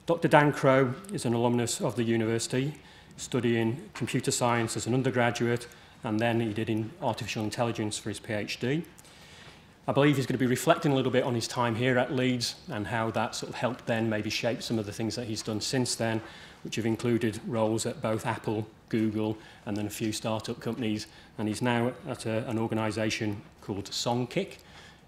Dr. Dan Crowe is an alumnus of the university, studying computer science as an undergraduate, and then he did in artificial intelligence for his PhD. I believe he's going to be reflecting a little bit on his time here at Leeds and how that sort of helped then maybe shape some of the things that he's done since then, which have included roles at both Apple, Google, and then a few startup companies. And he's now at an organisation called Songkick,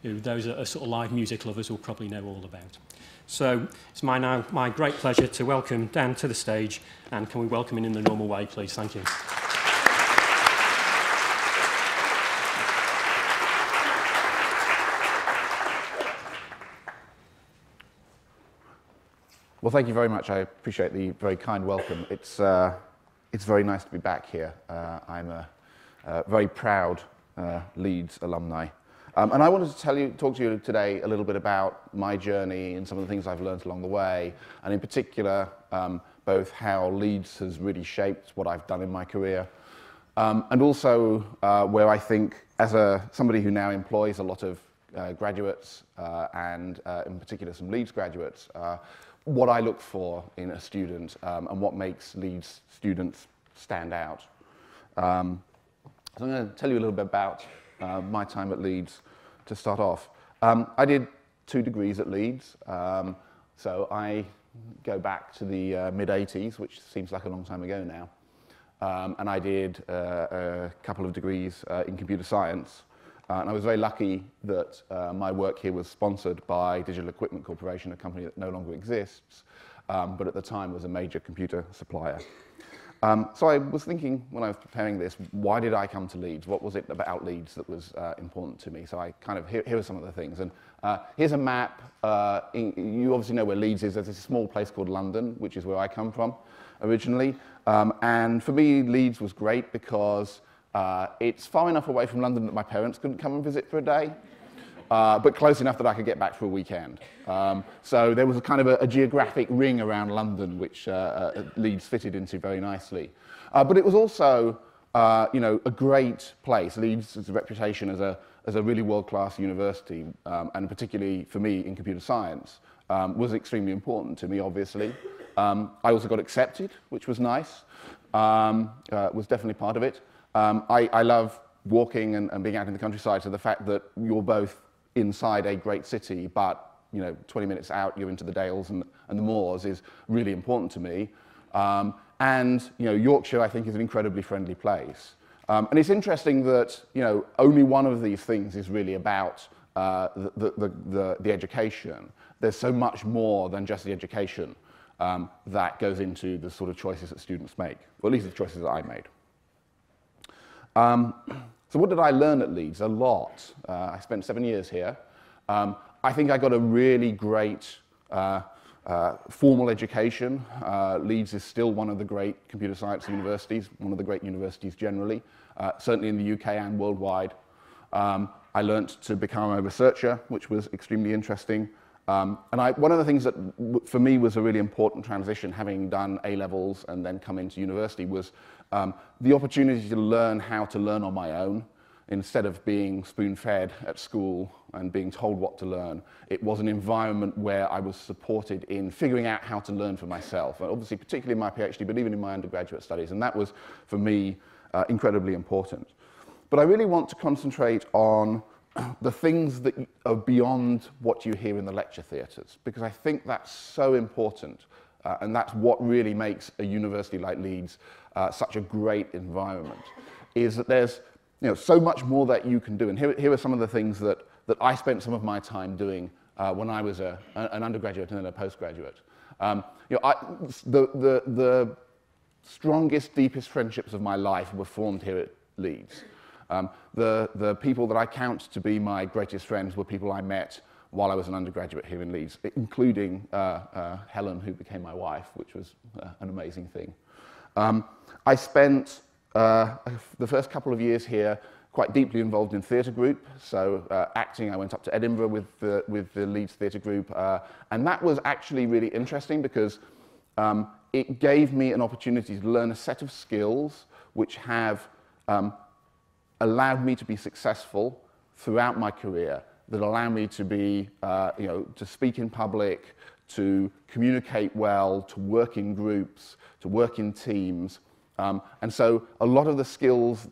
who those that are sort of live music lovers will probably know all about. So it's my great pleasure to welcome Dan to the stage, and can we welcome him in the normal way, please? Thank you. Well, thank you very much. I appreciate the very kind welcome. It's very nice to be back here. I'm a very proud Leeds alumni. And I wanted to talk to you today a little bit about my journey and some of the things I've learned along the way, and in particular, both how Leeds has really shaped what I've done in my career, and also where I think, as somebody who now employs a lot of graduates, and in particular some Leeds graduates, what I look for in a student and what makes Leeds students stand out. So I'm going to tell you a little bit about my time at Leeds to start off. I did 2 degrees at Leeds, so I go back to the mid-80s, which seems like a long time ago now, and I did a couple of degrees in computer science. And I was very lucky that my work here was sponsored by Digital Equipment Corporation, a company that no longer exists, but at the time was a major computer supplier. So I was thinking, when I was preparing this, why did I come to Leeds? What was it about Leeds that was important to me? So I kind of, here are some of the things. And here's a map. You obviously know where Leeds is. There's a small place called London, which is where I come from originally. And for me, Leeds was great because it's far enough away from London that my parents couldn't come and visit for a day, but close enough that I could get back for a weekend. So there was a kind of a geographic ring around London, which Leeds fitted into very nicely. But it was also, a great place. Leeds' reputation as a really world-class university, and particularly for me in computer science, was extremely important to me, obviously. I also got accepted, which was nice, was definitely part of it. I love walking and being out in the countryside, so the fact that you're both inside a great city, but 20 minutes out, you're into the dales and the moors is really important to me. And Yorkshire, I think, is an incredibly friendly place. And it's interesting that only one of these things is really about the education. There's so much more than just the education that goes into the sort of choices that students make, or at least the choices that I made. So what did I learn at Leeds? A lot. I spent 7 years here. I think I got a really great formal education. Leeds is still one of the great computer science universities, one of the great universities generally, certainly in the UK and worldwide. I learnt to become a researcher, which was extremely interesting. And one of the things that for me was a really important transition, having done A-levels and then come into university, was the opportunity to learn how to learn on my own. Instead of being spoon-fed at school and being told what to learn, it was an environment where I was supported in figuring out how to learn for myself. And obviously, particularly in my PhD, but even in my undergraduate studies. And that was, for me, incredibly important. But I really want to concentrate on the things that are beyond what you hear in the lecture theatres, because I think that's so important, and that's what really makes a university like Leeds such a great environment, is that there's so much more that you can do. And here are some of the things that I spent some of my time doing when I was an undergraduate and then a postgraduate. The strongest, deepest friendships of my life were formed here at Leeds. The people that I count to be my greatest friends were people I met while I was an undergraduate here in Leeds, including Helen, who became my wife, which was an amazing thing. I spent the first couple of years here quite deeply involved in theatre group, so acting. I went up to Edinburgh with the Leeds theatre group, and that was actually really interesting because it gave me an opportunity to learn a set of skills which have allowed me to be successful throughout my career, that allow me to be, to speak in public, to communicate well, to work in groups, to work in teams. And so a lot of the skills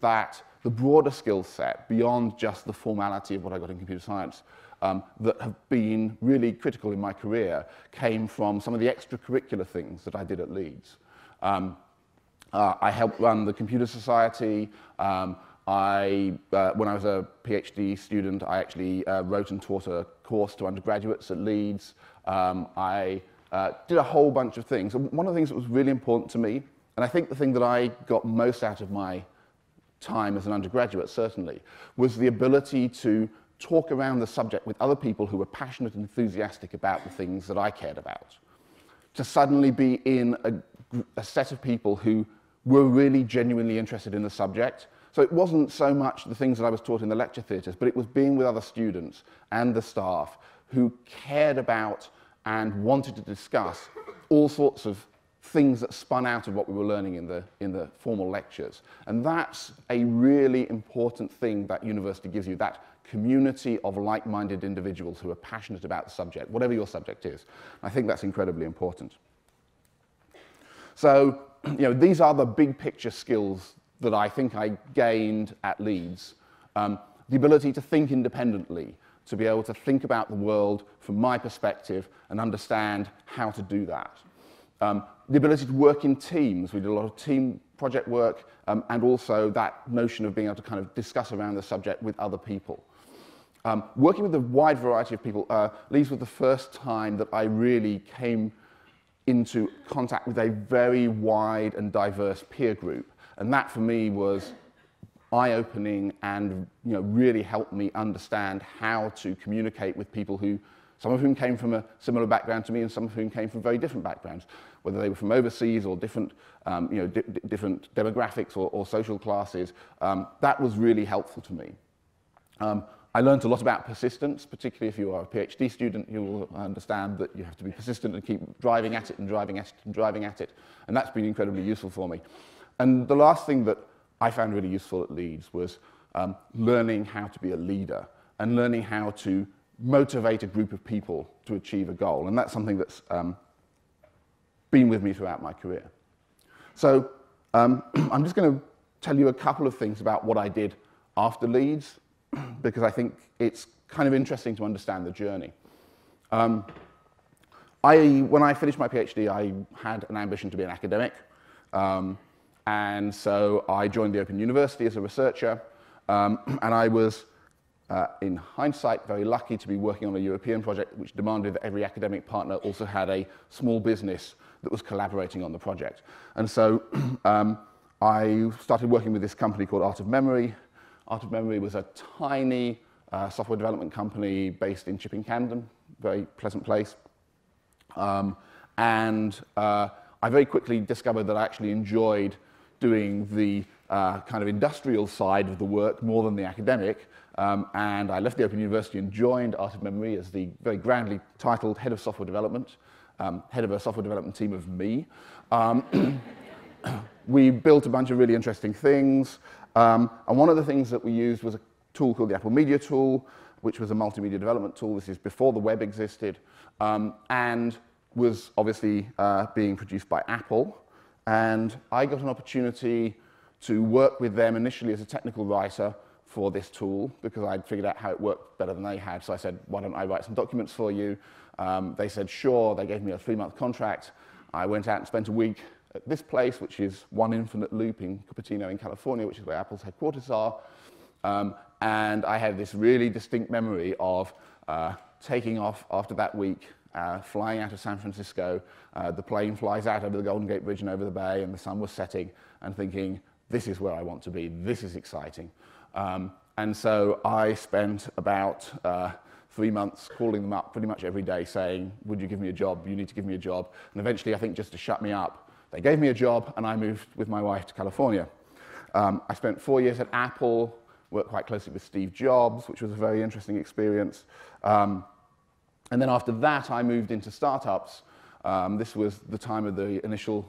the broader skill set, beyond just the formality of what I got in computer science, that have been really critical in my career, came from some of the extracurricular things that I did at Leeds. I helped run the Computer Society. When I was a PhD student, I actually wrote and taught a course to undergraduates at Leeds. I did a whole bunch of things. And one of the things that was really important to me, and I think the thing that I got most out of my time as an undergraduate, certainly, was the ability to talk around the subject with other people who were passionate and enthusiastic about the things that I cared about. To suddenly be in a set of people who were really genuinely interested in the subject. So it wasn't so much the things that I was taught in the lecture theatres, but it was being with other students and the staff who cared about and wanted to discuss all sorts of things that spun out of what we were learning in the formal lectures. And that's a really important thing that university gives you, that community of like-minded individuals who are passionate about the subject, whatever your subject is. I think that's incredibly important. So, these are the big picture skills that I think I gained at Leeds. The ability to think independently, to be able to think about the world from my perspective and understand how to do that. The ability to work in teams. We did a lot of team project work, and also that notion of being able to kind of discuss around the subject with other people. Working with a wide variety of people. Leeds was the first time that I really came into contact with a very wide and diverse peer group. And that for me was eye-opening and really helped me understand how to communicate with people who, some of whom came from a similar background to me and some of whom came from very different backgrounds, whether they were from overseas or different, different demographics or social classes. That was really helpful to me. I learned a lot about persistence, particularly if you are a PhD student. You will understand that you have to be persistent and keep driving at it and driving at it and driving at it. And that's been incredibly useful for me. And the last thing that I found really useful at Leeds was learning how to be a leader and learning how to motivate a group of people to achieve a goal. And that's something that's been with me throughout my career. So I'm just going to tell you a couple of things about what I did after Leeds, because I think it's kind of interesting to understand the journey. When I finished my PhD, I had an ambition to be an academic. And so I joined the Open University as a researcher. And I was, in hindsight, very lucky to be working on a European project which demanded that every academic partner also had a small business that was collaborating on the project. And so I started working with this company called Art of Memory. Art of Memory was a tiny software development company based in Chipping Campden, very pleasant place. And I very quickly discovered that I actually enjoyed doing the kind of industrial side of the work more than the academic. And I left the Open University and joined Art of Memory as the very grandly titled head of software development, head of a software development team of me. We built a bunch of really interesting things. And one of the things that we used was a tool called the Apple Media Tool, which was a multimedia development tool. This is before the web existed, and was obviously being produced by Apple. And I got an opportunity to work with them initially as a technical writer for this tool, because I'd figured out how it worked better than they had. So I said, why don't I write some documents for you? They said, sure. They gave me a 3-month contract. I went out and spent a week at this place, which is One Infinite Loop in Cupertino in California, which is where Apple's headquarters are. And I had this really distinct memory of taking off after that week, flying out of San Francisco. The plane flies out over the Golden Gate Bridge and over the bay, and the sun was setting, and thinking, this is where I want to be. This is exciting. And so I spent about 3 months calling them up pretty much every day saying, would you give me a job? You need to give me a job. And eventually, I think just to shut me up, they gave me a job, and I moved with my wife to California. I spent 4 years at Apple, worked quite closely with Steve Jobs, which was a very interesting experience. And then after that, I moved into startups. This was the time of the initial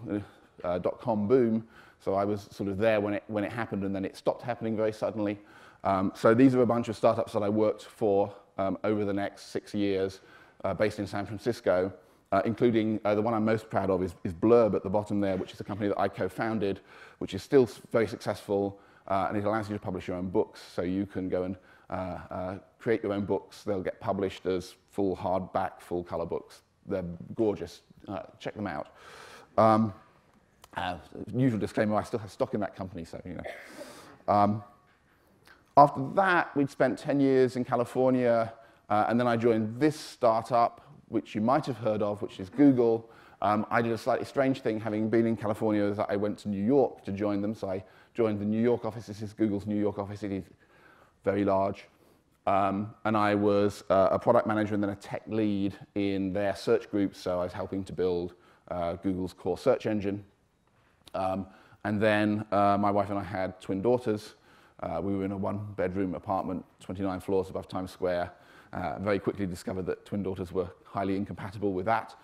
dot-com boom, so I was sort of there when it happened, and then it stopped happening very suddenly. So these are a bunch of startups that I worked for over the next 6 years, based in San Francisco. including the one I'm most proud of is Blurb at the bottom there, which is a company that I co-founded, which is still very successful, and it allows you to publish your own books, so you can go and create your own books. They'll get published as full hardback, full color books. They're gorgeous. Check them out. Usual disclaimer, I still have stock in that company, so you know. After that, we'd spent 10 years in California, and then I joined this startup, which you might have heard of, which is Google. I did a slightly strange thing, having been in California, is that I went to New York to join them, so I joined the New York office. This is Google's New York office. It is very large. And I was a product manager and then a tech lead in their search group, so I was helping to build Google's core search engine. And then my wife and I had twin daughters. We were in a one-bedroom apartment, 29 floors above Times Square. Very quickly discovered that twin daughters were highly incompatible with that.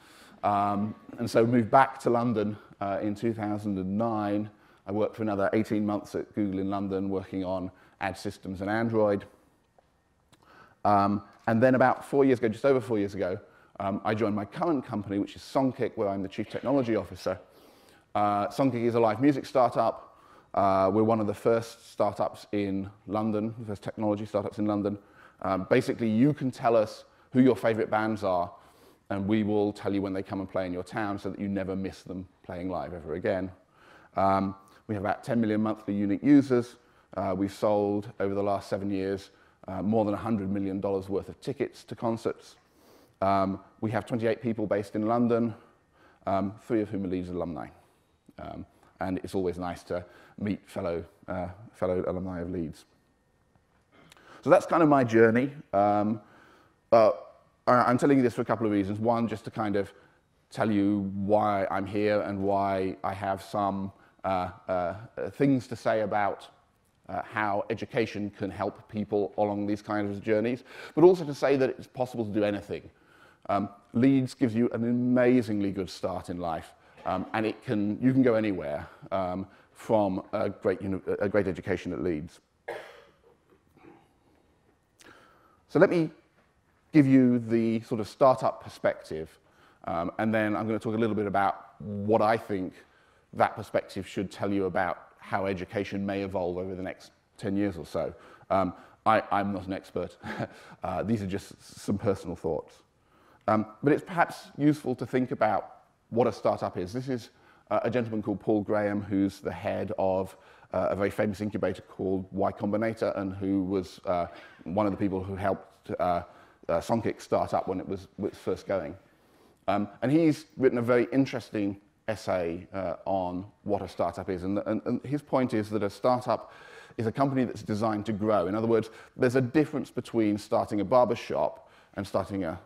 And so moved back to London in 2009. I worked for another 18 months at Google in London, working on ad systems and Android. And then about 4 years ago, just over 4 years ago, I joined my current company, which is Songkick, where I'm the Chief Technology Officer. Songkick is a live music startup. We're one of the first startups in London, the first technology startups in London. Basically, you can tell us who your favorite bands are, and we will tell you when they come and play in your town so that you never miss them playing live ever again. We have about 10 million monthly unique users. We've sold, over the last 7 years, more than $100 million worth of tickets to concerts. We have 28 people based in London, 3 of whom are Leeds alumni. And it's always nice to meet fellow alumni of Leeds. So that's kind of my journey. I'm telling you this for a couple of reasons. One, just to kind of tell you why I'm here and why I have some things to say about how education can help people along these kinds of journeys, but also to say that it's possible to do anything. Leeds gives you an amazingly good start in life, and you can go anywhere from a great education at Leeds. So let me give you the sort of startup perspective, and then I'm going to talk a little bit about what I think that perspective should tell you about how education may evolve over the next 10 years or so. I'm not an expert. These are just some personal thoughts. But it's perhaps useful to think about what a startup is. This is a gentleman called Paul Graham, who's the head of a very famous incubator called Y Combinator, and who was one of the people who helped Songkick start up when it was first going. And he's written a very interesting essay on what a startup is. And his point is that a startup is a company that's designed to grow. In other words, there's a difference between starting a barber shop and starting a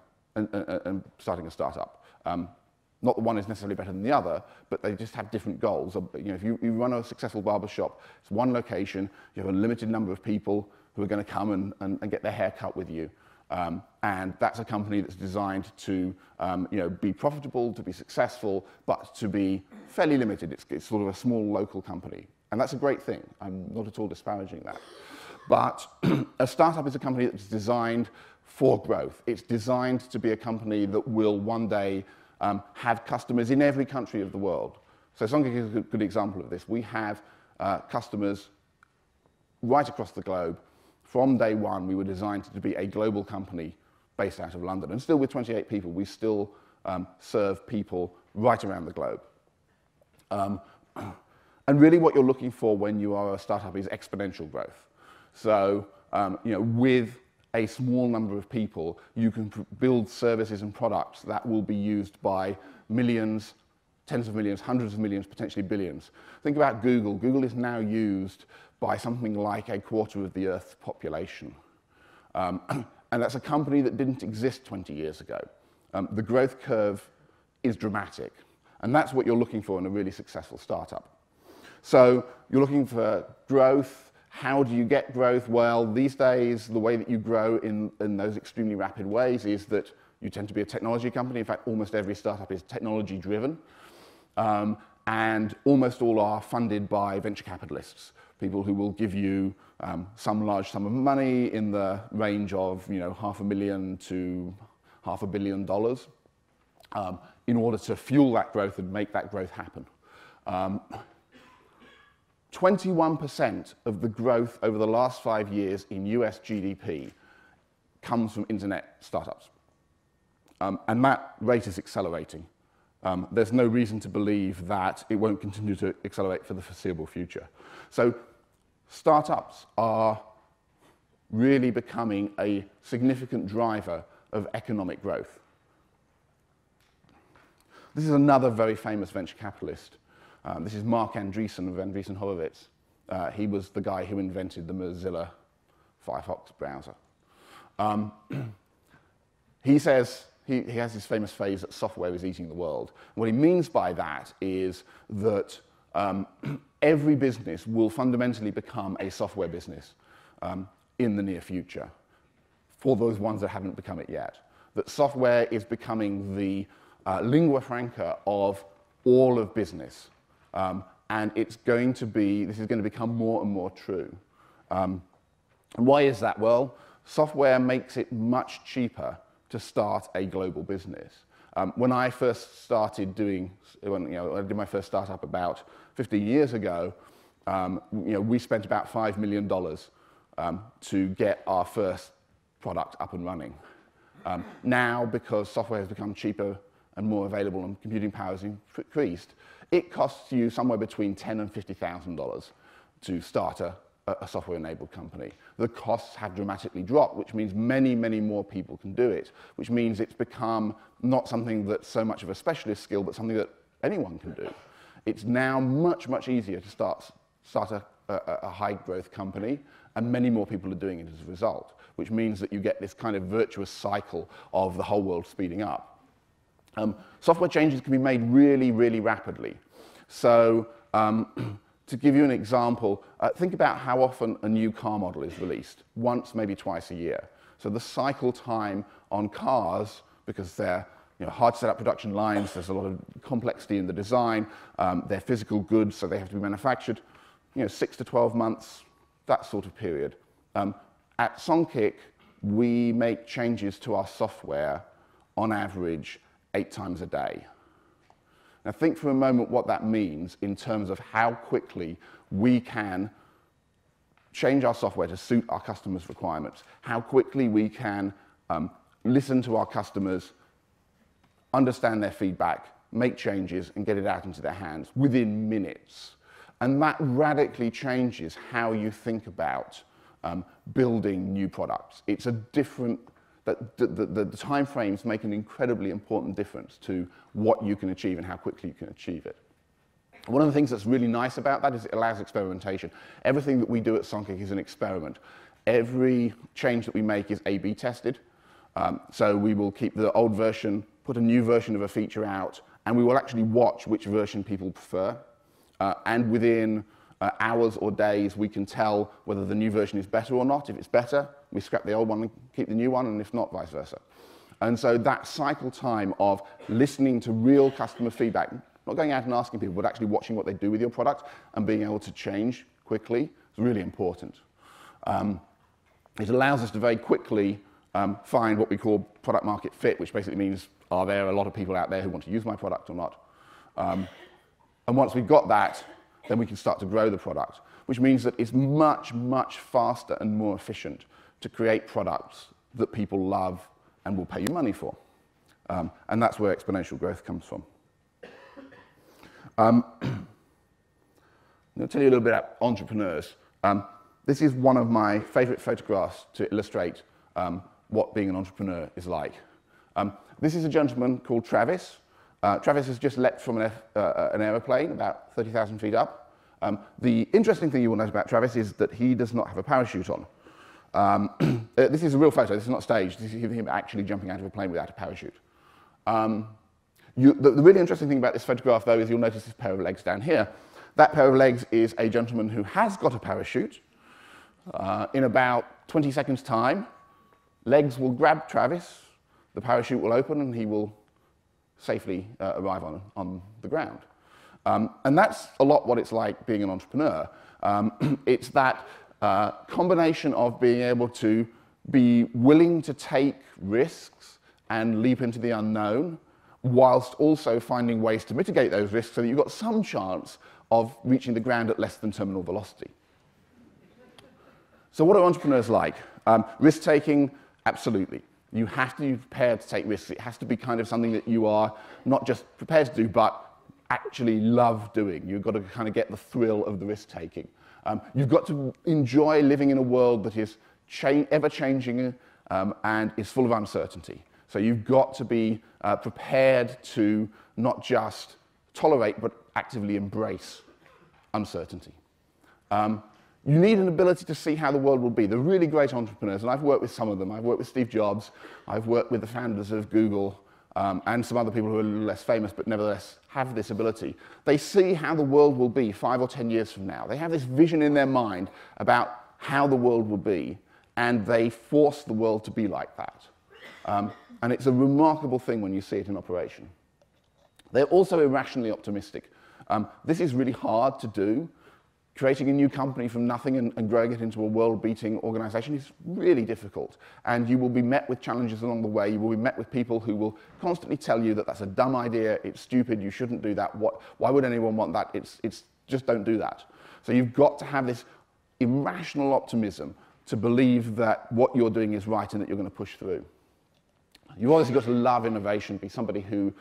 startup. Not that one is necessarily better than the other, but they just have different goals. You know, if you run a successful barber shop, it's one location, you have a limited number of people who are going to come and get their hair cut with you. And that's a company that's designed to be profitable, to be successful, but to be fairly limited. It's sort of a small local company. And that's a great thing. I'm not at all disparaging that. But a startup is a company that's designed for growth. It's designed to be a company that will one day have customers in every country of the world. So Songkick is a good example of this. We have customers right across the globe. From day one, we were designed to be a global company based out of London. And still with 28 people, we still serve people right around the globe. And really what you're looking for when you are a startup is exponential growth. So with a small number of people, you can build services and products that will be used by millions, tens of millions, hundreds of millions, potentially billions. Think about Google. Google is now used by something like 1/4 of the Earth's population. And that's a company that didn't exist 20 years ago. The growth curve is dramatic. And that's what you're looking for in a really successful startup. So you're looking for growth. How do you get growth? Well, these days, the way that you grow in those extremely rapid ways is that you tend to be a technology company. In fact, almost every startup is technology-driven. And almost all are funded by venture capitalists, people who will give you some large sum of money in the range of $500,000 to $500 million. in order to fuel that growth and make that growth happen. 21% of the growth over the last 5 years in US GDP comes from internet startups. And that rate is accelerating. There's no reason to believe that it won't continue to accelerate for the foreseeable future. So startups are really becoming a significant driver of economic growth. This is another very famous venture capitalist. This is Mark Andreessen of Andreessen Horowitz. He was the guy who invented the Mozilla Firefox browser. He says, he has this famous phrase that software is eating the world. What he means by that is that every business will fundamentally become a software business in the near future, for those ones that haven't become it yet. That software is becoming the lingua franca of all of business. And this is going to become more and more true. And why is that? Well, software makes it much cheaper to start a global business. When I first started when I did my first startup about 15 years ago, we spent about $5 million to get our first product up and running. Now, because software has become cheaper and more available and computing power has increased, it costs you somewhere between $10,000 and $50,000 to start a software-enabled company. The costs have dramatically dropped, which means many, many more people can do it, which means it's become not something that's so much of a specialist skill, but something that anyone can do. It's now much, much easier to start a high-growth company, and many more people are doing it as a result, which means that you get this kind of virtuous cycle of the whole world speeding up. Software changes can be made really, really rapidly. So to give you an example, think about how often a new car model is released. Once, maybe twice a year. So the cycle time on cars, because they're hard to set up production lines, there's a lot of complexity in the design, they're physical goods, so they have to be manufactured, 6 to 12 months, that sort of period. At Songkick, we make changes to our software on average 8 times a day. Now think for a moment what that means in terms of how quickly we can change our software to suit our customers' requirements, how quickly we can listen to our customers, understand their feedback, make changes, and get it out into their hands within minutes. And that radically changes how you think about building new products. It's a different the time frames make an incredibly important difference to what you can achieve and how quickly you can achieve it. One of the things that's really nice about that is it allows experimentation. Everything that we do at Songkick is an experiment. Every change that we make is A/B tested. So we will keep the old version, put a new version of a feature out, and we will actually watch which version people prefer. And within hours or days, we can tell whether the new version is better or not. If it's better, we scrap the old one and keep the new one, and if not, vice versa. And so that cycle time of listening to real customer feedback, not going out and asking people, but actually watching what they do with your product and being able to change quickly is really important. It allows us to very quickly find what we call product market fit, which basically means, are there a lot of people out there who want to use my product or not? And once we've got that, then we can start to grow the product, which means that it's much, much faster and more efficient to create products that people love and will pay you money for. And that's where exponential growth comes from. I'm going to tell you a little bit about entrepreneurs. This is one of my favorite photographs to illustrate what being an entrepreneur is like. This is a gentleman called Travis. Travis has just leapt from an aeroplane about 30,000 feet up. The interesting thing you will note about Travis is that he does not have a parachute on. This is a real photo, this is not staged. This is him actually jumping out of a plane without a parachute. The really interesting thing about this photograph, though, is you'll notice this pair of legs down here. That pair of legs is a gentleman who has got a parachute. In about 20 seconds' time, legs will grab Travis, the parachute will open, and he will safely arrive on the ground. And that's a lot what it's like being an entrepreneur. It's that combination of being able to be willing to take risks and leap into the unknown, whilst also finding ways to mitigate those risks so that you've got some chance of reaching the ground at less than terminal velocity. So what are entrepreneurs like? Risk-taking, absolutely. You have to be prepared to take risks. It has to be kind of something that you are not just prepared to do, but actually love doing. You've got to kind of get the thrill of the risk-taking. You've got to enjoy living in a world that is ever-changing and is full of uncertainty. So you've got to be prepared to not just tolerate, but actively embrace uncertainty. You need an ability to see how the world will be. The really great entrepreneurs, and I've worked with some of them. I've worked with Steve Jobs. I've worked with the founders of Google and some other people who are a little less famous, but nevertheless have this ability. They see how the world will be 5 or 10 years from now. They have this vision in their mind about how the world will be, and they force the world to be like that. And it's a remarkable thing when you see it in operation. They're also irrationally optimistic. This is really hard to do. Creating a new company from nothing and growing it into a world-beating organization is really difficult. And you will be met with challenges along the way. You will be met with people who will constantly tell you that that's a dumb idea, it's stupid, you shouldn't do that, why would anyone want that? It's just don't do that. So you've got to have this irrational optimism to believe that what you're doing is right and that you're going to push through. You've obviously got to love innovation, be somebody who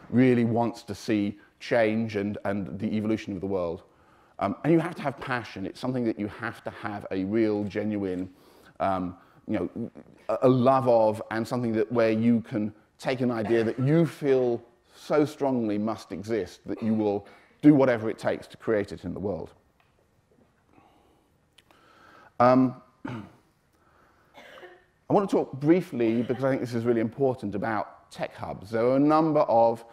really wants to see change and the evolution of the world. And you have to have passion. It's something that you have to have a real, genuine, a love of, and something that where you can take an idea that you feel so strongly must exist that you will do whatever it takes to create it in the world. I want to talk briefly, because I think this is really important, about tech hubs. There are a number of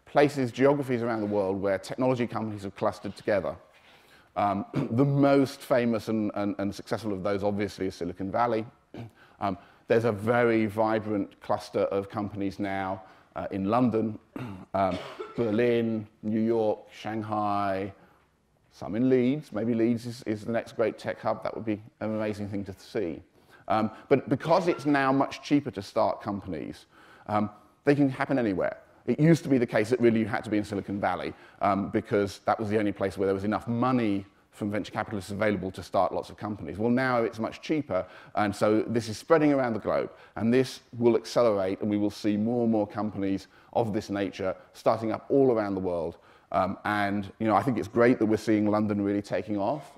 places, geographies around the world where technology companies have clustered together. The most famous and successful of those, obviously, is Silicon Valley. There's a very vibrant cluster of companies now in London, Berlin, New York, Shanghai, some in Leeds. Maybe Leeds is the next great tech hub. That would be an amazing thing to see. But because it's now much cheaper to start companies, they can happen anywhere. It used to be the case that really you had to be in Silicon Valley because that was the only place where there was enough money from venture capitalists available to start lots of companies. Well, now it's much cheaper, and so this is spreading around the globe, and this will accelerate, and we will see more and more companies of this nature starting up all around the world. And I think it's great that we're seeing London really taking off,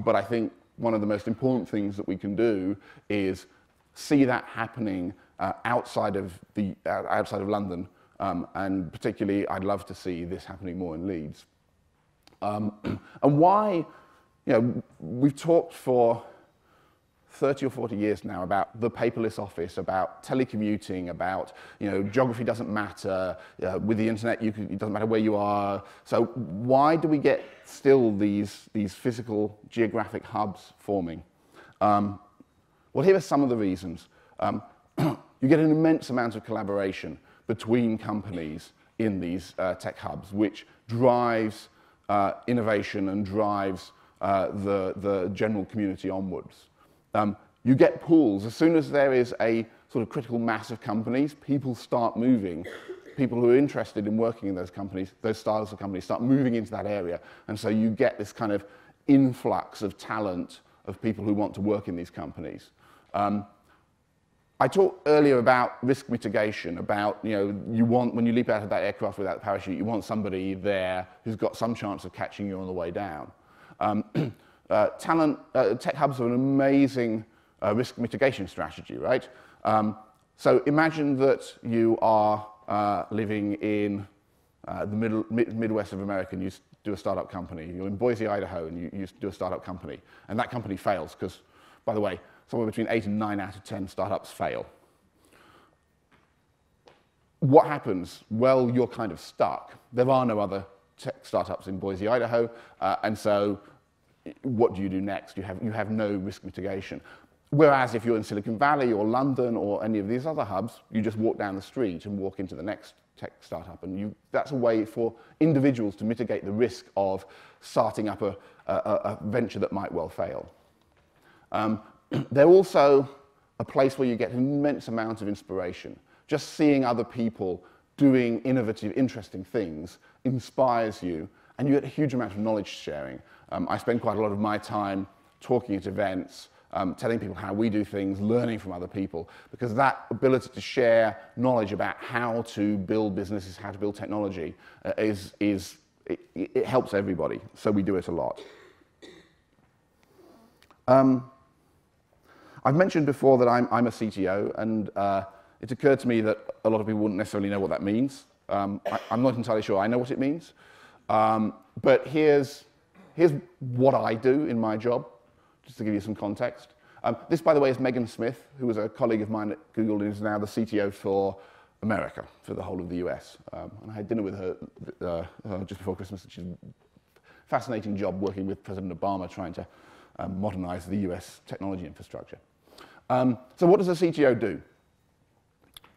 but I think one of the most important things that we can do is see that happening outside of London. And particularly, I'd love to see this happening more in Leeds. And why, we've talked for 30 or 40 years now about the paperless office, about telecommuting, about, geography doesn't matter. With the internet, it doesn't matter where you are. So why do we get still these physical geographic hubs forming? Well, here are some of the reasons. You get an immense amount of collaboration between companies in these tech hubs, which drives innovation and drives the general community onwards. You get pools. As soon as there is a sort of critical mass of companies, people start moving. People who are interested in working in those companies, those styles of companies, start moving into that area. And so you get this kind of influx of talent of people who want to work in these companies. I talked earlier about risk mitigation, about, you want, when you leap out of that aircraft without a parachute, you want somebody there who's got some chance of catching you on the way down. Tech hubs are an amazing risk mitigation strategy, right? So imagine that you are living in the Midwest of America and you do a startup company. You're in Boise, Idaho, and you do a startup company. And that company fails because, by the way, somewhere between 8 and 9 out of 10 startups fail. What happens? Well, you're kind of stuck. There are no other tech startups in Boise, Idaho, and so what do you do next? You have no risk mitigation. Whereas if you're in Silicon Valley or London or any of these other hubs, you just walk down the street and walk into the next tech startup, and that's a way for individuals to mitigate the risk of starting up a venture that might well fail. They're also a place where you get an immense amount of inspiration. Just seeing other people doing innovative, interesting things inspires you, and you get a huge amount of knowledge sharing. I spend quite a lot of my time talking at events, telling people how we do things, learning from other people, because that ability to share knowledge about how to build businesses, how to build technology, it helps everybody, so we do it a lot. I've mentioned before that I'm a CTO, and it occurred to me that a lot of people wouldn't necessarily know what that means. I'm not entirely sure I know what it means, but here's what I do in my job, just to give you some context. This, by the way, is Megan Smith, who was a colleague of mine at Google and is now the CTO for America, for the whole of the US. And I had dinner with her just before Christmas, and she's a fascinating job working with President Obama trying to modernize the US technology infrastructure. So what does a CTO do?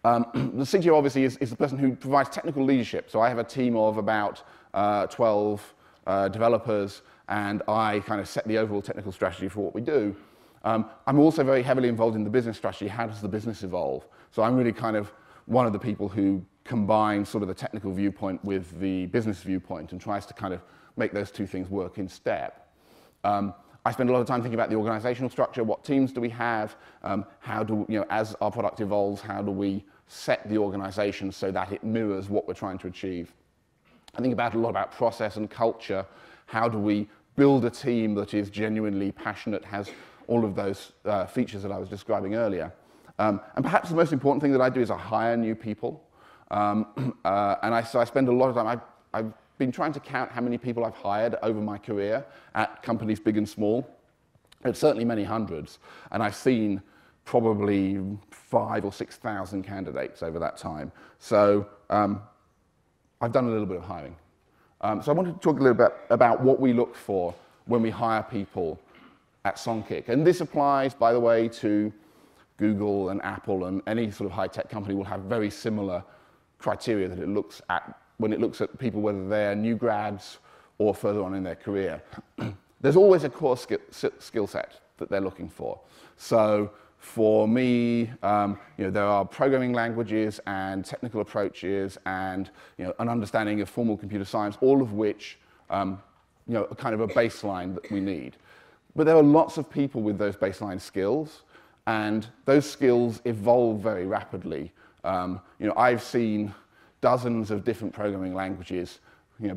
The CTO obviously is the person who provides technical leadership. So I have a team of about 12 developers, and I kind of set the overall technical strategy for what we do. I'm also very heavily involved in the business strategy. How does the business evolve? So I'm really kind of one of the people who combines sort of the technical viewpoint with the business viewpoint and tries to kind of make those two things work in step. I spend a lot of time thinking about the organizational structure. What teams do we have? How do, as our product evolves, how do we set the organization so that it mirrors what we're trying to achieve? I think about a lot about process and culture. How do we build a team that is genuinely passionate, has all of those features that I was describing earlier? And perhaps the most important thing that I do is I hire new people. So I spend a lot of time, I've been trying to count how many people I've hired over my career at companies big and small. It's certainly many hundreds. And I've seen probably 5,000 or 6,000 candidates over that time. So I've done a little bit of hiring. So I wanted to talk a little bit about what we look for when we hire people at Songkick. And this applies, by the way, to Google and Apple, and any sort of high-tech company will have very similar criteria that it looks at when it looks at people, whether they're new grads or further on in their career. There's always a core skill set that they're looking for. So for me, there are programming languages and technical approaches and an understanding of formal computer science, all of which are kind of a baseline that we need. But there are lots of people with those baseline skills, and those skills evolve very rapidly. I've seen dozens of different programming languages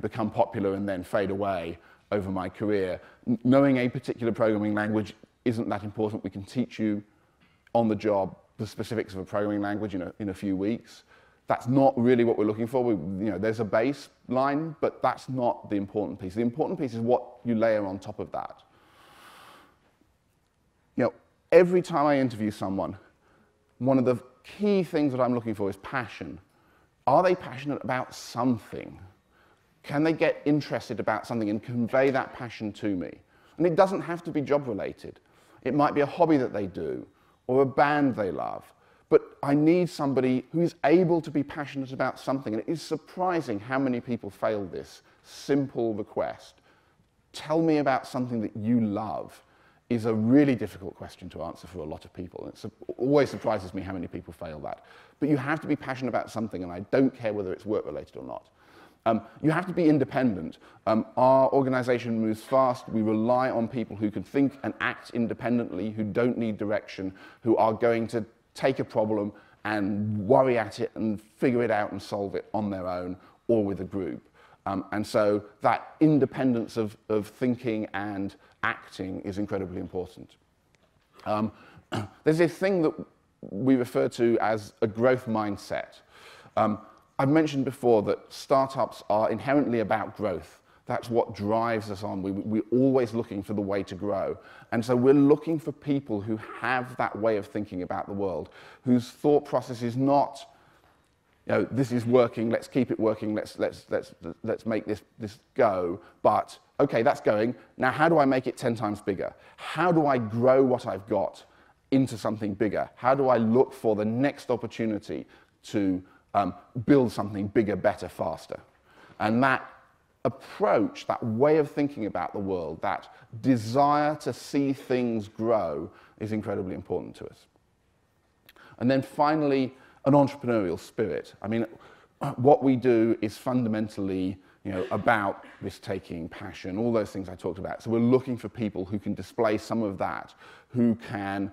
become popular and then fade away over my career. Knowing a particular programming language isn't that important. We can teach you on the job the specifics of a programming language in a few weeks. That's not really what we're looking for. There's a baseline, but that's not the important piece. The important piece is what you layer on top of that. Every time I interview someone, one of the key things that I'm looking for is passion. Are they passionate about something? Can they get interested about something and convey that passion to me? And it doesn't have to be job related. It might be a hobby that they do or a band they love. But I need somebody who is able to be passionate about something. And it is surprising how many people fail this simple request. Tell me about something that you love is a really difficult question to answer for a lot of people. It always surprises me how many people fail that. But you have to be passionate about something, and I don't care whether it's work-related or not. You have to be independent. Our organization moves fast. We rely on people who can think and act independently, who don't need direction, who are going to take a problem and worry at it and figure it out and solve it on their own or with a group. And so that independence of thinking and acting is incredibly important. There's this thing that we refer to as a growth mindset. I've mentioned before that startups are inherently about growth. That's what drives us on. We're always looking for the way to grow. And so we're looking for people who have that way of thinking about the world, whose thought process is not, this is working, let's keep it working, let's make this go. But, okay, that's going. Now, how do I make it 10 times bigger? How do I grow what I've got into something bigger? How do I look for the next opportunity to build something bigger, better, faster? And that approach, that way of thinking about the world, that desire to see things grow is incredibly important to us. And then finally, an entrepreneurial spirit. I mean, what we do is fundamentally about risk-taking, passion, all those things I talked about. So we're looking for people who can display some of that, who can,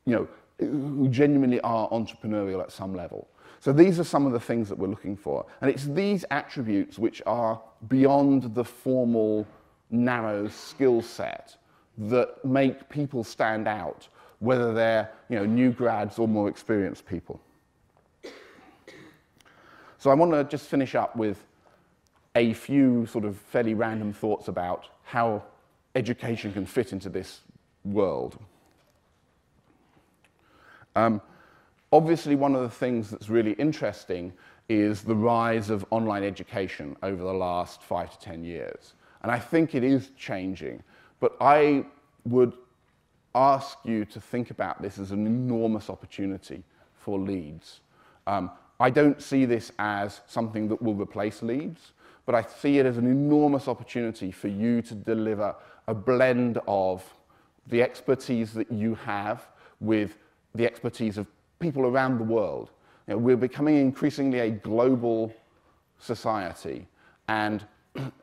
who genuinely are entrepreneurial at some level. So these are some of the things that we're looking for. And it's these attributes which are beyond the formal, narrow skill set that make people stand out, whether they're new grads or more experienced people. So I want to just finish up with a few sort of fairly random thoughts about how education can fit into this world. Obviously, one of the things that's really interesting is the rise of online education over the last 5 to 10 years. And I think it is changing, but I would ask you to think about this as an enormous opportunity for Leeds. I don't see this as something that will replace Leeds, but I see it as an enormous opportunity for you to deliver a blend of the expertise that you have with the expertise of people around the world. We're becoming increasingly a global society, and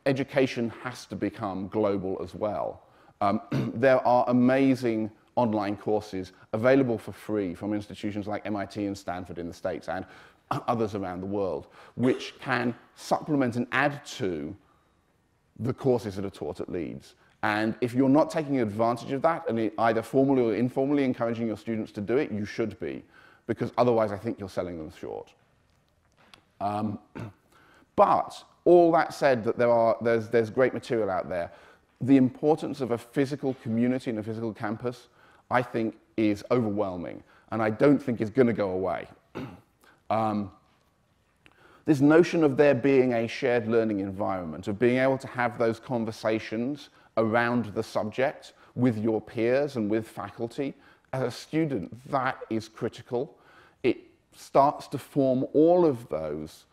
education has to become global as well. There are amazing online courses available for free from institutions like MIT and Stanford in the States and others around the world, which can supplement and add to the courses that are taught at Leeds. And if you're not taking advantage of that, and either formally or informally encouraging your students to do it, you should be, because otherwise I think you're selling them short. But all that said, that there's great material out there. The importance of a physical community and a physical campus, I think, is overwhelming, and I don't think is going to go away. This notion of there being a shared learning environment, of being able to have those conversations around the subject with your peers and with faculty, as a student, that is critical. It starts to form all of those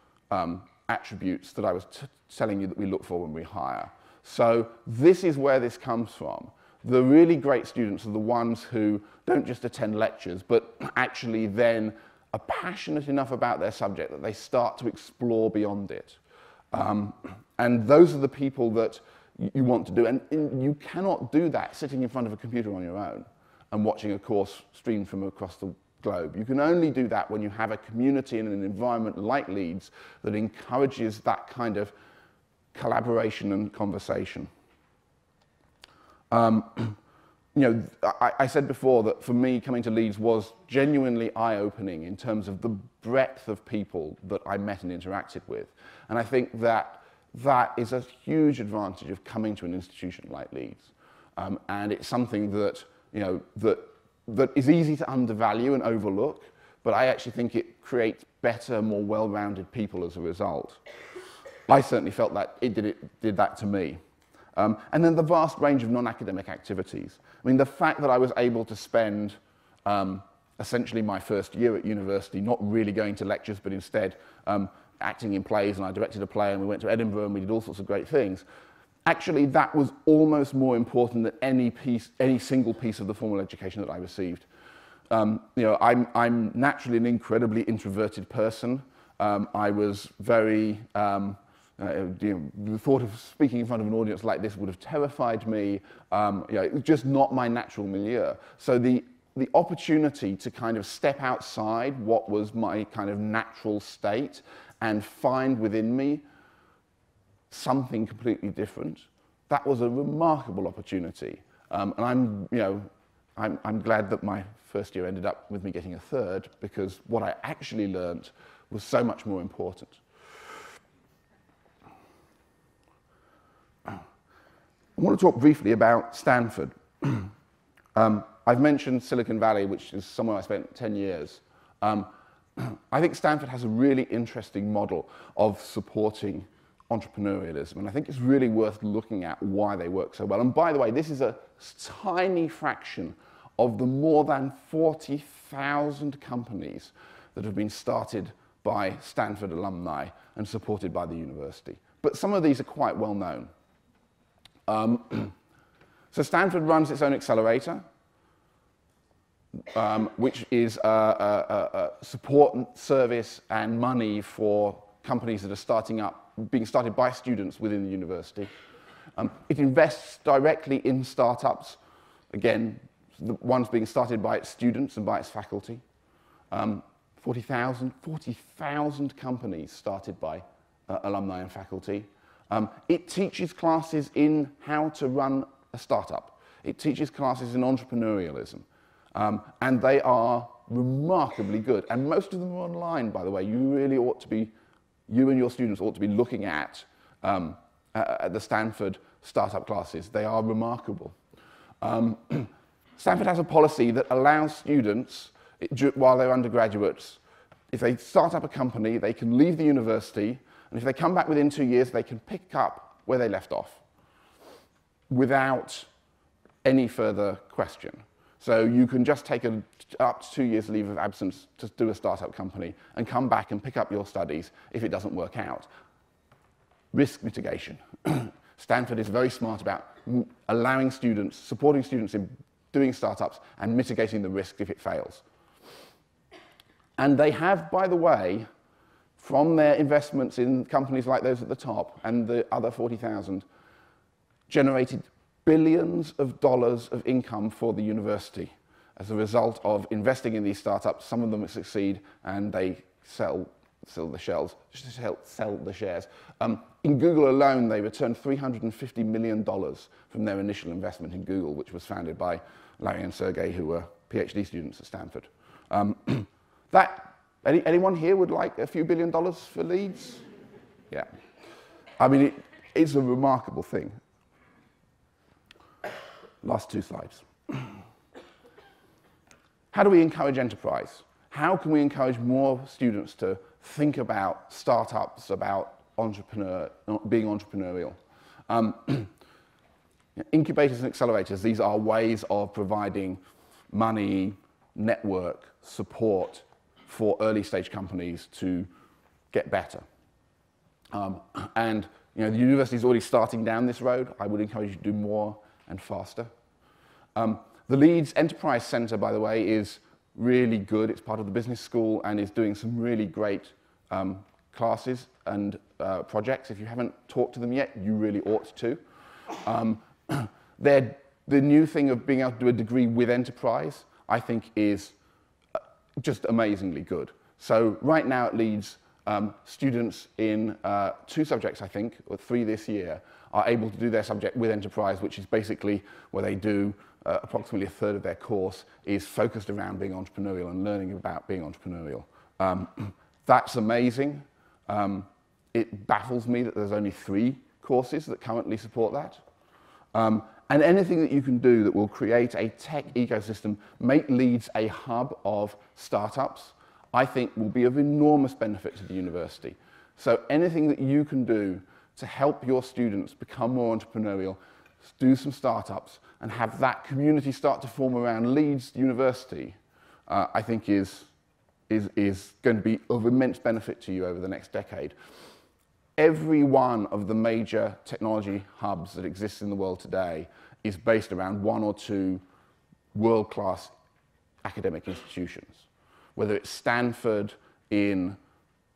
attributes that I was telling you that we look for when we hire. So this is where this comes from. The really great students are the ones who don't just attend lectures, but actually then are passionate enough about their subject that they start to explore beyond it. And those are the people that you want to do. And you cannot do that sitting in front of a computer on your own and watching a course streamed from across the globe. You can only do that when you have a community and an environment like Leeds that encourages that kind of collaboration and conversation. I said before that for me, coming to Leeds was genuinely eye-opening in terms of the breadth of people that I met and interacted with. And I think that that is a huge advantage of coming to an institution like Leeds. And it's something that, that is easy to undervalue and overlook, but I actually think it creates better, more well-rounded people as a result. I certainly felt that it did that to me. And then the vast range of non-academic activities. I mean, the fact that I was able to spend essentially my first year at university not really going to lectures, but instead acting in plays, and I directed a play, and we went to Edinburgh, and we did all sorts of great things. Actually, that was almost more important than any single piece of the formal education that I received. I'm naturally an incredibly introverted person. I was very... the thought of speaking in front of an audience like this would have terrified me. It was just not my natural milieu. So the opportunity to kind of step outside what was my kind of natural state and find within me something completely different, that was a remarkable opportunity. And I'm glad that my first year ended up with me getting a third, because what I actually learned was so much more important. I want to talk briefly about Stanford. I've mentioned Silicon Valley, which is somewhere I spent 10 years. I think Stanford has a really interesting model of supporting entrepreneurialism, and I think it's really worth looking at why they work so well. And by the way, this is a tiny fraction of the more than 40,000 companies that have been started by Stanford alumni and supported by the university. But some of these are quite well known. So Stanford runs its own accelerator. which is support and service and money for companies that are being started by students within the university. It invests directly in startups, again, the ones being started by its students and by its faculty. 40,000 companies started by alumni and faculty. It teaches classes in how to run a startup. It teaches classes in entrepreneurialism. And they are remarkably good. And most of them are online, by the way. You and your students ought to be looking at the Stanford startup classes. They are remarkable. Stanford has a policy that allows students, while they're undergraduates, if they start up a company, they can leave the university, and if they come back within 2 years, they can pick up where they left off without any further question. So you can just take up to 2 years leave of absence to do a startup company and come back and pick up your studies if it doesn't work out. Risk mitigation. Stanford is very smart about allowing students, supporting students in doing startups and mitigating the risk if it fails. And they have, by the way, from their investments in companies like those at the top and the other 40,000, generated billions of dollars of income for the university as a result of investing in these startups. Some of them succeed and they sell the shares. In Google alone, they returned $350 million from their initial investment in Google, which was founded by Larry and Sergey, who were PhD students at Stanford. Anyone here would like a few $1 billion for Leeds? Yeah. I mean, it's a remarkable thing. Last 2 slides. How do we encourage enterprise? How can we encourage more students to think about startups, about being entrepreneurial? Incubators and accelerators, these are ways of providing money, network, support for early stage companies to get better. And the university is already starting down this road. I would encourage you to do more and faster. The Leeds Enterprise Centre, by the way, is really good. It's part of the business school and is doing some really great classes and projects. If you haven't talked to them yet, you really ought to. The new thing of being able to do a degree with enterprise, I think, is just amazingly good. So right now at Leeds, students in 2 subjects, I think, or 3 this year, are able to do their subject with enterprise, which is basically where they do approximately 1/3 of their course is focused around being entrepreneurial and learning about being entrepreneurial. That's amazing. It baffles me that there's only 3 courses that currently support that. And anything that you can do that will create a tech ecosystem, make Leeds a hub of startups, I think will be of enormous benefit to the university. So anything that you can do to help your students become more entrepreneurial, do some startups, and have that community start to form around Leeds University, I think is going to be of immense benefit to you over the next decade. Every one of the major technology hubs that exist in the world today is based around 1 or 2 world-class academic institutions. Whether it's Stanford in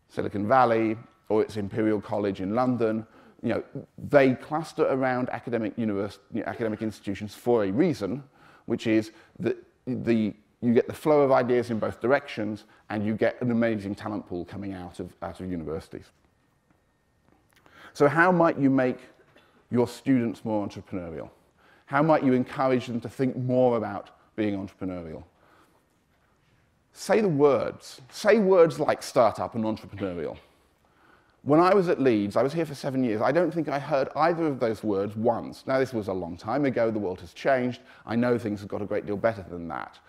Silicon Valley or it's Imperial College in London, they cluster around academic institutions for a reason, which is that you get the flow of ideas in both directions and you get an amazing talent pool coming out of universities. So how might you make your students more entrepreneurial? How might you encourage them to think more about being entrepreneurial? Say the words. Say words like startup and entrepreneurial. When I was at Leeds, I was here for 7 years, I don't think I heard either of those words once. Now, this was a long time ago, the world has changed, I know things have got a great deal better than that.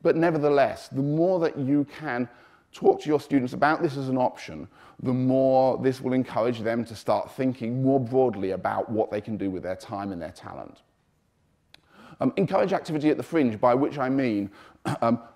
But nevertheless, the more that you can talk to your students about this as an option, the more this will encourage them to start thinking more broadly about what they can do with their time and their talent. Encourage activity at the fringe, by which I mean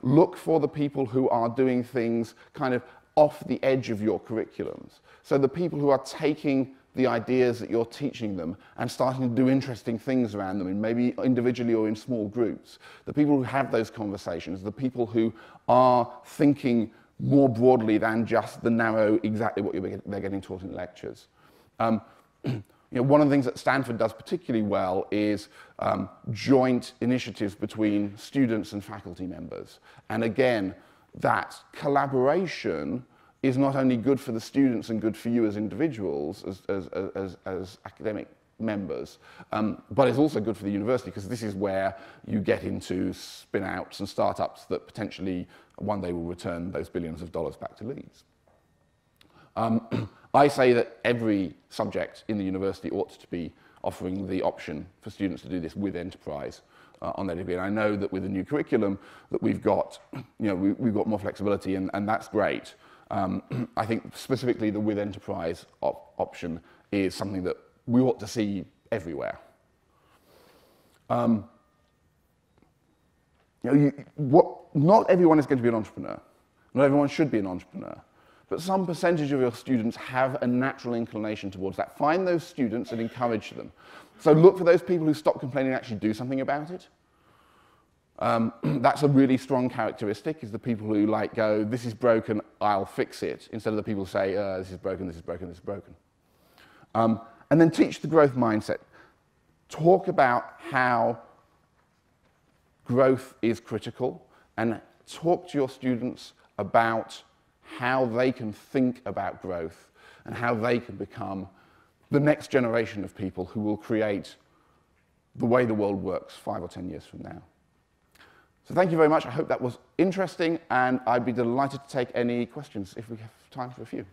look for the people who are doing things kind of off the edge of your curriculums. So the people who are taking the ideas that you're teaching them and starting to do interesting things around them, and maybe individually or in small groups. The people who have those conversations, the people who are thinking more broadly than just the narrow, exactly what they're getting taught in lectures. You know, one of the things that Stanford does particularly well is joint initiatives between students and faculty members. And again, that collaboration is not only good for the students and good for you as individuals, as academic members, but it's also good for the university, because this is where you get into spin-outs and startups that potentially one day will return those billions of dollars back to Leeds. I say that every subject in the university ought to be offering the option for students to do this with enterprise on their degree. And I know that with the new curriculum that we've got, you know, we've got more flexibility, and that's great. I think specifically the with enterprise option is something that we ought to see everywhere. You know, not everyone is going to be an entrepreneur. Not everyone should be an entrepreneur. But some percentage of your students have a natural inclination towards that. Find those students and encourage them. So look for those people who stop complaining and actually do something about it. That's a really strong characteristic, is the people who like go, this is broken, I'll fix it, instead of the people who say, this is broken, this is broken, this is broken. And then teach the growth mindset. Talk about how growth is critical, and talk to your students about how they can think about growth and how they can become the next generation of people who will create the way the world works 5 or 10 years from now. So thank you very much. I hope that was interesting, and I'd be delighted to take any questions if we have time for a few.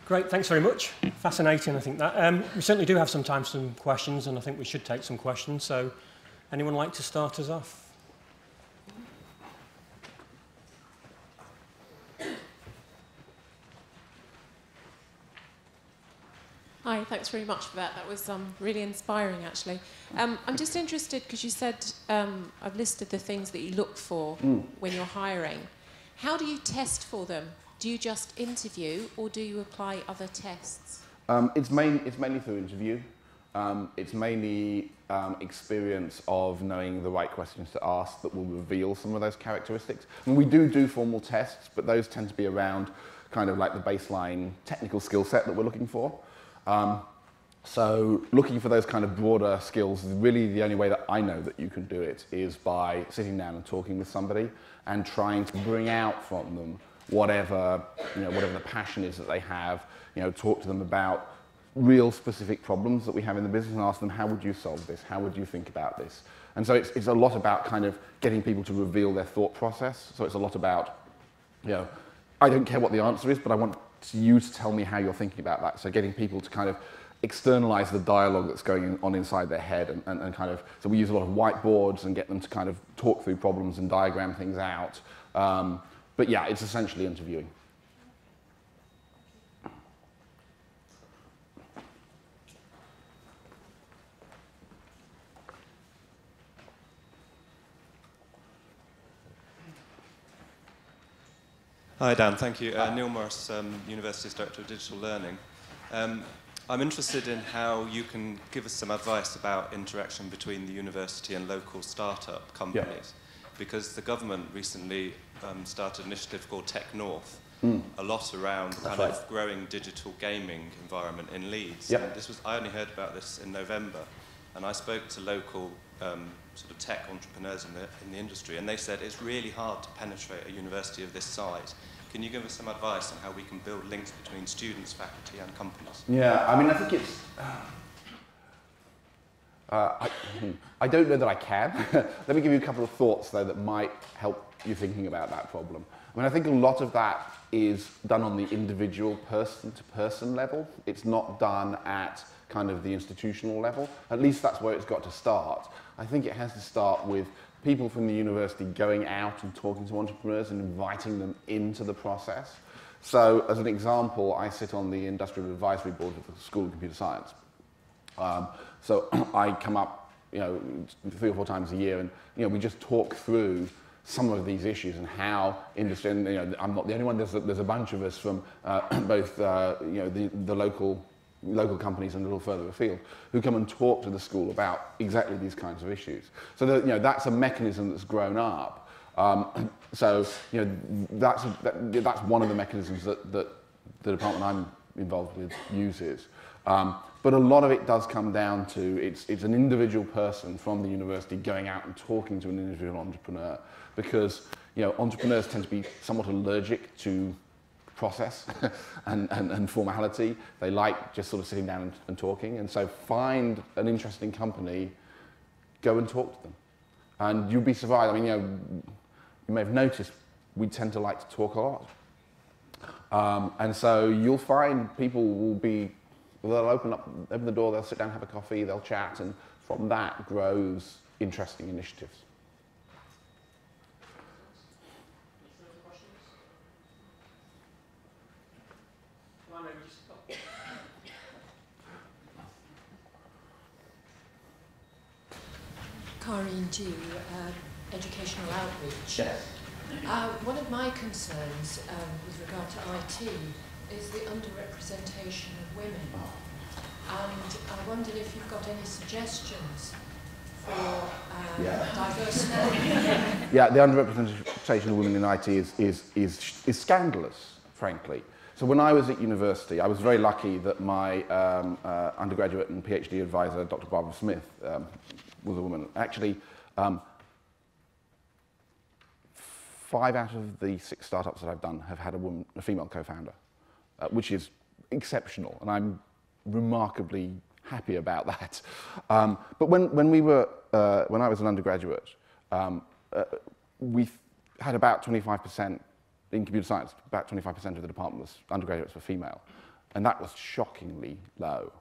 Great, thanks very much. Fascinating, I think that. We certainly do have some time for some questions, and I think we should take some questions. So, anyone like to start us off? Hi, thanks very much for that. That was really inspiring, actually. I'm just interested, because you said, I've listed the things that you look for when you're hiring. How do you test for them? Do you just interview, or do you apply other tests? It's mainly through interview. It's mainly experience of knowing the right questions to ask that will reveal some of those characteristics. I mean, we do formal tests, but those tend to be around kind of like the baseline technical skill set that we're looking for. So looking for those kind of broader skills, really the only way that I know that you can do it is by sitting down and talking with somebody and trying to bring out from them whatever the passion is that they have. You know, talk to them about real specific problems that we have in the business and ask them, how would you solve this? How would you think about this? And so it's a lot about kind of getting people to reveal their thought process. So it's a lot about, you know, I don't care what the answer is, but I want you to tell me how you're thinking about that. So getting people to kind of externalize the dialogue that's going on inside their head, and kind of, so we use a lot of whiteboards and get them to kind of talk through problems and diagram things out. But yeah, it's essentially interviewing. Hi Dan, thank you. Neil Morris, University's Director of Digital Learning. I'm interested in how you can give us some advice about interaction between the university and local startup companies. Because the government recently started an initiative called Tech North, a lot around kind of growing digital gaming environment in Leeds. And I only heard about this in November, and I spoke to local sort of tech entrepreneurs in the industry, and they said it's really hard to penetrate a university of this size. Can you give us some advice on how we can build links between students, faculty, and companies? Yeah, I mean, I think it's... I don't know that I can. Let me give you a couple of thoughts, though, that might help you thinking about that problem. I mean, I think a lot of that is done on the individual person-to-person level. It's not done at kind of the institutional level. At least that's where it's got to start. I think it has to start with people from the university going out and talking to entrepreneurs and inviting them into the process. So, as an example, I sit on the Industrial Advisory Board of the School of Computer Science. So I come up you know, 3 or 4 times a year, and you know, we just talk through some of these issues and how industry. And you know, I'm not the only one. There's a bunch of us from both you know, the local companies and a little further afield who come and talk to the school about exactly these kinds of issues. So that, you know, that's a mechanism that's grown up. So you know, that's one of the mechanisms that the department I'm involved with uses. But a lot of it does come down to it's an individual person from the university going out and talking to an individual entrepreneur, because you know, entrepreneurs tend to be somewhat allergic to process and formality. They like just sort of sitting down and talking, and so find an interesting company, go and talk to them, and you'll be surprised. I mean, you know, you may have noticed we tend to like to talk a lot, and so you'll find people will be. They'll open the door, they'll sit down, have a coffee, they'll chat, and from that grows interesting initiatives. Karine Dew, educational outreach. Yes. One of my concerns with regard to IT is the underrepresentation of women. And I wondered if you've got any suggestions for diversity. Yeah, the underrepresentation of women in IT is scandalous, frankly. So when I was at university, I was very lucky that my undergraduate and PhD advisor, Dr. Barbara Smith, was a woman. Actually, 5 out of the 6 startups that I've done have had a female co-founder, which is exceptional, and I'm remarkably happy about that. But when I was an undergraduate, we had about 25% in computer science. About 25% of the department undergraduates were female, and that was shockingly low.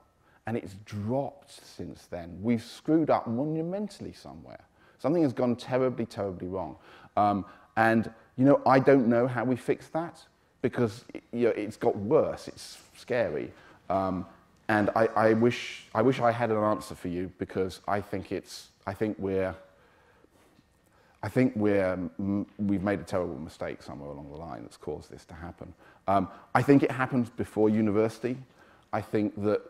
And it's dropped since then. We've screwed up monumentally somewhere. Something has gone terribly, terribly wrong. And you know, I don't know how we fix that, because you know, it's got worse. It's scary. And I wish I had an answer for you, because I think we've made a terrible mistake somewhere along the line that's caused this to happen. I think it happens before university. I think that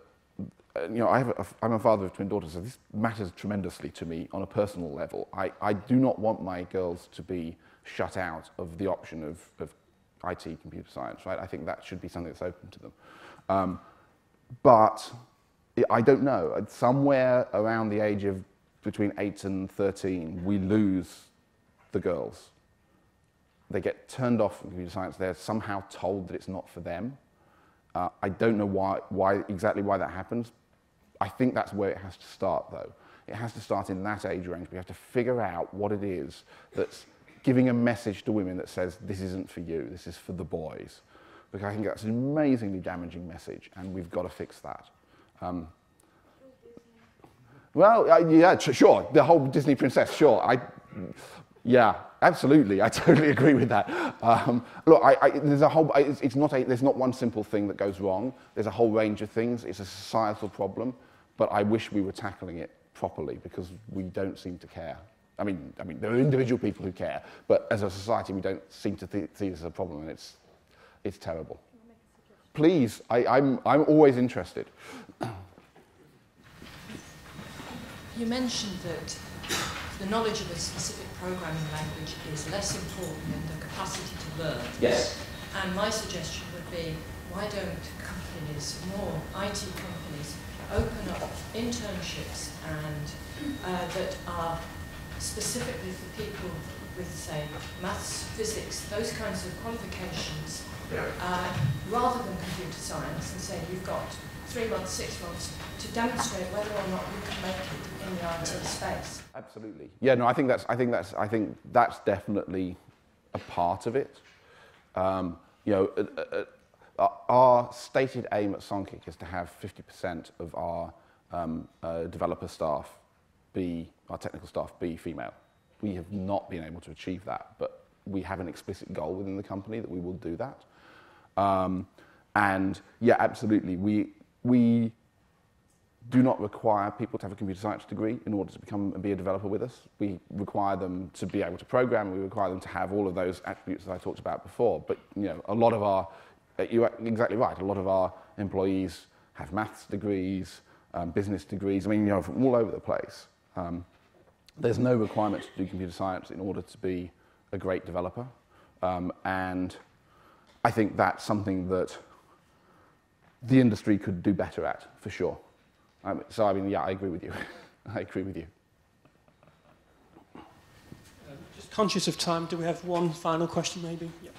you know, I'm a father of twin daughters, so this matters tremendously to me on a personal level. I do not want my girls to be shut out of the option of IT, computer science, right? I think that should be something that's open to them. But I don't know. Somewhere around the age of between 8 and 13, we lose the girls. They get turned off from computer science. They're somehow told that it's not for them. I don't know exactly why that happens. I think that's where it has to start, though. It has to start in that age range. We have to figure out what it is that's giving a message to women that says, this isn't for you, this is for the boys. Because I think that's an amazingly damaging message, and we've got to fix that. Well, yeah, sure, the whole Disney princess, sure. Yeah, absolutely, I totally agree with that. Look, there's a whole, there's not one simple thing that goes wrong. There's a whole range of things. It's a societal problem, but I wish we were tackling it properly, because we don't seem to care. I mean, there are individual people who care, but as a society, we don't seem to see this as a problem, and it's terrible. Please, I'm always interested. You mentioned that the knowledge of a specific programming language is less important than the capacity to learn. Yes. And my suggestion would be, why don't companies, more IT companies, open up internships and that are specifically for people with, say, maths, physics, those kinds of qualifications, rather than computer science, and say you've got 3 months, 6 months to demonstrate whether or not you can make it in the IT space. Absolutely. Yeah, no, I think that's definitely a part of it. You know, our stated aim at Songkick is to have 50% of our developer staff our technical staff be female. We have not been able to achieve that, but we have an explicit goal within the company that we will do that. And yeah, absolutely, we do not require people to have a computer science degree in order to become and be a developer with us. We require them to be able to program. We require them to have all of those attributes that I talked about before. But a lot of our, you're exactly right, a lot of our employees have maths degrees, business degrees, I mean, from all over the place. There's no requirement to do computer science in order to be a great developer. And I think that's something that the industry could do better at, for sure. So, I mean, yeah, I agree with you. I agree with you. Just conscious of time, do we have one final question, maybe? Yep.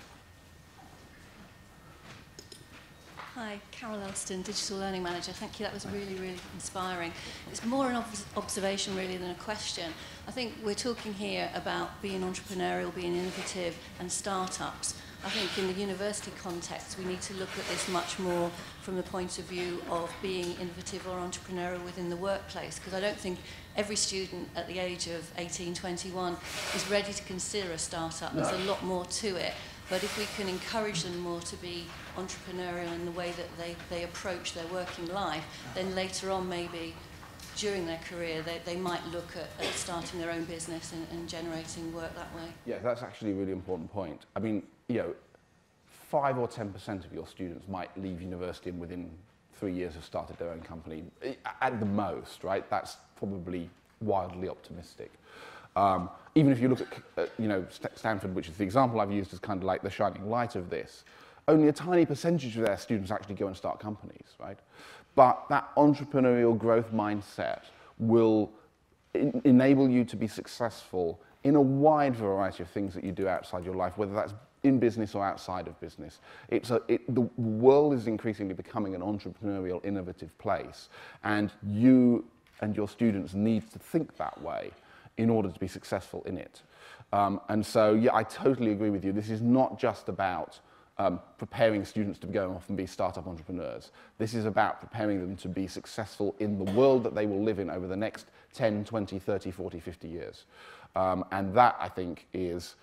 Hi, Carol Elston, Digital Learning Manager. Thank you, that was really, really inspiring. It's more an observation, really, than a question. I think we're talking here about being entrepreneurial, being innovative, and startups. I think in the university context, we need to look at this much more from the point of view of being innovative or entrepreneurial within the workplace, because I don't think every student at the age of 18, 21 is ready to consider a startup. There's a lot more to it. But if we can encourage them more to be entrepreneurial in the way that they approach their working life, then later on, maybe during their career, they might look at starting their own business and generating work that way. Yeah, that's actually a really important point. I mean, 5 or 10% of your students might leave university and within 3 years have started their own company, at the most, right? That's probably wildly optimistic. Even if you look at Stanford, which is the example I've used as kind of like the shining light of this, only a tiny percentage of their students actually go and start companies, right? But that entrepreneurial growth mindset will enable you to be successful in a wide variety of things that you do outside your life, whether that's in business or outside of business. The world is increasingly becoming an entrepreneurial, innovative place, and you and your students need to think that way in order to be successful in it. And so, yeah, I totally agree with you. This is not just about preparing students to go off and be startup entrepreneurs. This is about preparing them to be successful in the world that they will live in over the next 10, 20, 30, 40, 50 years. And that, I think, is,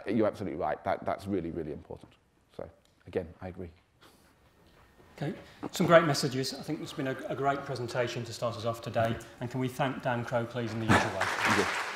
you're absolutely right, that's really, really important. So, again, I agree. Okay, some great messages. I think it's been a great presentation to start us off today. And can we thank Dan Crow, please, in the usual way? Thank you.